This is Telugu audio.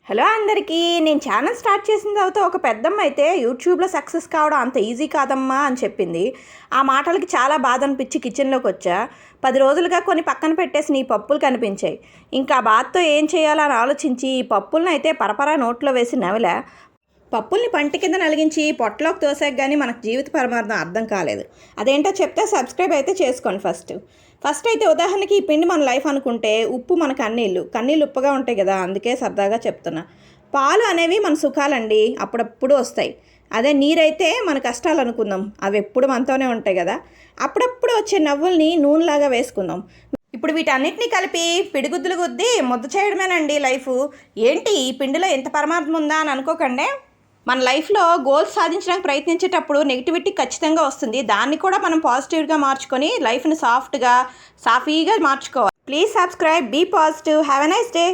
హలో అందరికీ. నేను ఛానల్ స్టార్ట్ చేసిన తర్వాత ఒక పెద్దమ్మ అయితే యూట్యూబ్లో సక్సెస్ కావడం అంత ఈజీ కాదమ్మా అని చెప్పింది. ఆ మాటలకి చాలా బాధ అనిపించి కిచెన్లోకి వచ్చా. 10 రోజులుగా కొన్ని పక్కన పెట్టేసి ఈ పప్పులు కనిపించాయి. ఇంకా ఆ బాధతో ఏం చేయాలని ఆలోచించి ఈ పప్పులను అయితే పరపరా నోట్లో వేసి నవిలా. పప్పుల్ని పంటి కింద నలిగించి పొట్టలోకి తోసాక కానీ మనకు జీవిత పరమార్థం అర్థం కాలేదు. అదేంటో చెప్తే సబ్స్క్రైబ్ అయితే చేసుకోండి. ఫస్ట్ అయితే ఉదాహరణకి ఈ పిండి మన లైఫ్ అనుకుంటే, ఉప్పు మన కన్నీళ్ళు ఉప్పుగా ఉంటాయి కదా, అందుకే సరదాగా చెప్తున్నా. పాలు అనేవి మన సుఖాలండి, అప్పుడప్పుడు వస్తాయి. అదే నీరైతే మన కష్టాలు అనుకుందాం, అవి ఎప్పుడు మనతోనే ఉంటాయి కదా. అప్పుడప్పుడు వచ్చే నవ్వుల్ని నూనెలాగా వేసుకుందాం. ఇప్పుడు వీటన్నిటినీ కలిపి పిడిగుద్దులు గుద్ది ముద్ద చేయడమేనండి లైఫ్. ఏంటి ఈ పిండిలో ఎంత పరమార్థం ఉందా అని అనుకోకండి. మన లైఫ్లో గోల్స్ సాధించడానికి ప్రయత్నించేటప్పుడు నెగిటివిటీ ఖచ్చితంగా వస్తుంది. దాన్ని కూడా మనం పాజిటివ్గా మార్చుకొని లైఫ్ని సాఫీగా మార్చుకోవాలి. Please subscribe, be positive, have a nice day.